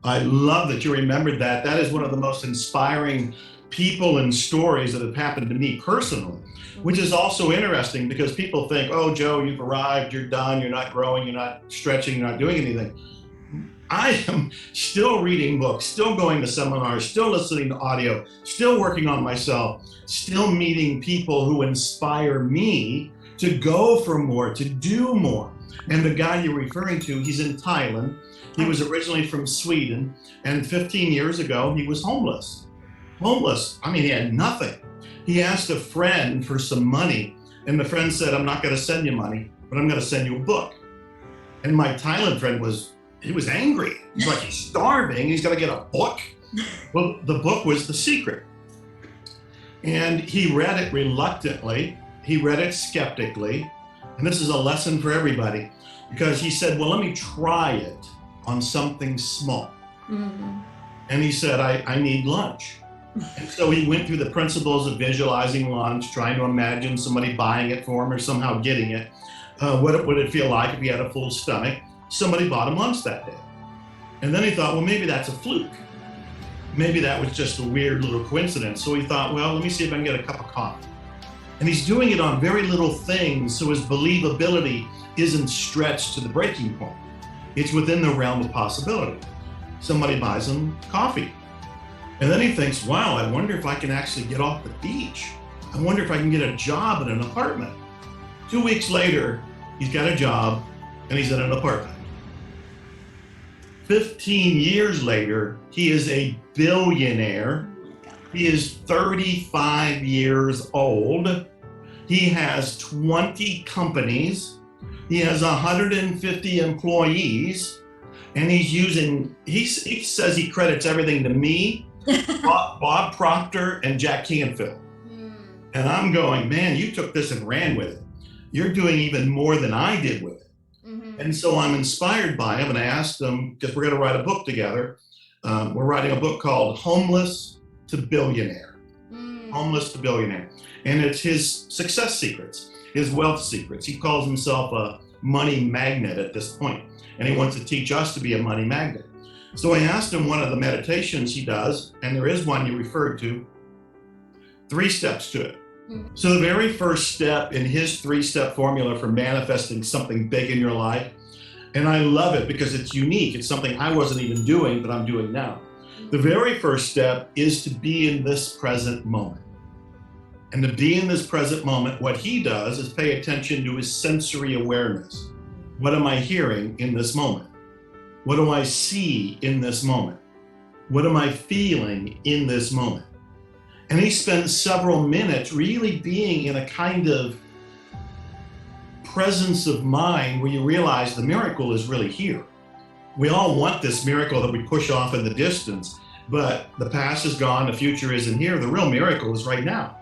I love that you remembered that. That is one of the most inspiring people and stories that have happened to me personally, which is also interesting because people think, oh, Joe, you've arrived, you're done, you're not growing, you're not stretching, you're not doing anything. I am still reading books, still going to seminars, still listening to audio, still working on myself, still meeting people who inspire me to go for more, to do more. And the guy you're referring to, he's in Thailand. He was originally from Sweden, and 15 years ago, he was homeless. Homeless. I mean, he had nothing. He asked a friend for some money, and the friend said, I'm not going to send you money, but I'm going to send you a book. And my Thailand friend was angry. He's like, he's starving, he's going to get a book. Well, the book was The Secret. And he read it reluctantly. He read it skeptically. And this is a lesson for everybody, because he said, well, let me try it on something small. Mm-hmm. And he said, I need lunch. And so he went through the principles of visualizing lunch, trying to imagine somebody buying it for him or somehow getting it. What would it feel like if he had a full stomach? Somebody bought him lunch that day. And then he thought, well, maybe that's a fluke. Maybe that was just a weird little coincidence. So he thought, well, let me see if I can get a cup of coffee. And he's doing it on very little things, so his believability isn't stretched to the breaking point. It's within the realm of possibility. Somebody buys him coffee. And then he thinks, wow, I wonder if I can actually get off the beach. I wonder if I can get a job in an apartment. 2 weeks later, he's got a job and he's in an apartment. 15 years later, he is a billionaire. He is 35 years old. He has 20 companies. He has 150 employees. And he says he credits everything to me, Bob Proctor, and Jack Canfield. And I'm going, man, you took this and ran with it. You're doing even more than I did with it. Mm-hmm. And so I'm inspired by him, and I asked him, because we're going to write a book together. We're writing a book called Homeless to Billionaire. Homeless to Billionaire. And it's his success secrets, his wealth secrets. He calls himself a money magnet at this point, and he wants to teach us to be a money magnet. So I asked him one of the meditations he does, and there is one you referred to, 3 steps to it. So the very first step in his 3-step formula for manifesting something big in your life, and I love it because it's unique. It's something I wasn't even doing, but I'm doing now. The very first step is to be in this present moment. And to be in this present moment, what he does is pay attention to his sensory awareness. What am I hearing in this moment? What do I see in this moment? What am I feeling in this moment? And he spends several minutes really being in a kind of presence of mind where you realize the miracle is really here. We all want this miracle that we push off in the distance, but the past is gone, the future isn't here. The real miracle is right now.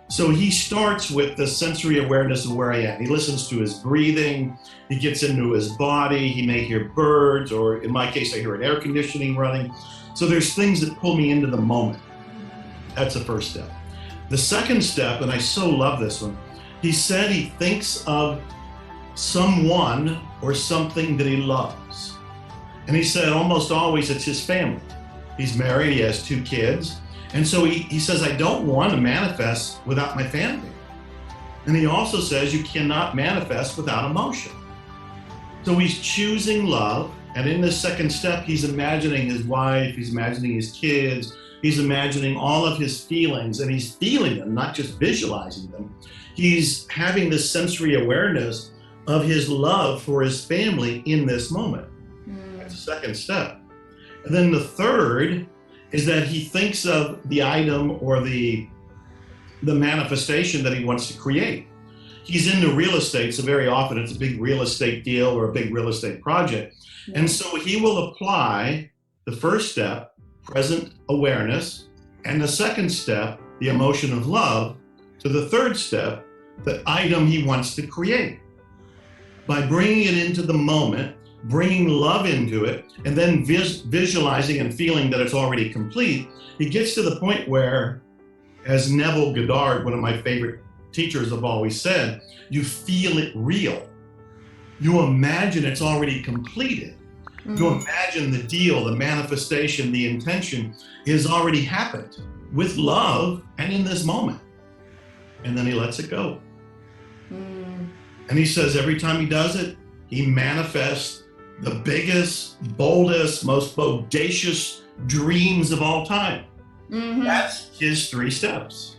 So he starts with the sensory awareness of where I am. He listens to his breathing, he gets into his body, he may hear birds, or in my case, I hear an air conditioning running. So there's things that pull me into the moment. That's the first step. The second step, and I so love this one, he said he thinks of someone or something that he loves. And he said almost always it's his family. He's married, he has 2 kids. And so he says, I don't want to manifest without my family. And he also says you cannot manifest without emotion. So he's choosing love. And in this second step, he's imagining his wife, he's imagining his kids, he's imagining all of his feelings, and he's feeling them, not just visualizing them. He's having this sensory awareness of his love for his family in this moment. That's the second step. And then the third is that he thinks of the item or the manifestation that he wants to create. He's into real estate, so very often it's a big real estate deal or a big real estate project. Yeah. And so he will apply the first step, present awareness, and the second step, the emotion of love, to the third step, the item he wants to create. By bringing it into the moment, bringing love into it, and then visualizing and feeling that it's already complete, he gets to the point where, as Neville Goddard, one of my favorite teachers, have always said, you feel it real. You imagine it's already completed. You imagine the deal, the manifestation, the intention has already happened with love and in this moment. And then he lets it go. And he says every time he does it, he manifests the biggest, boldest, most bodacious dreams of all time. That's his 3 steps.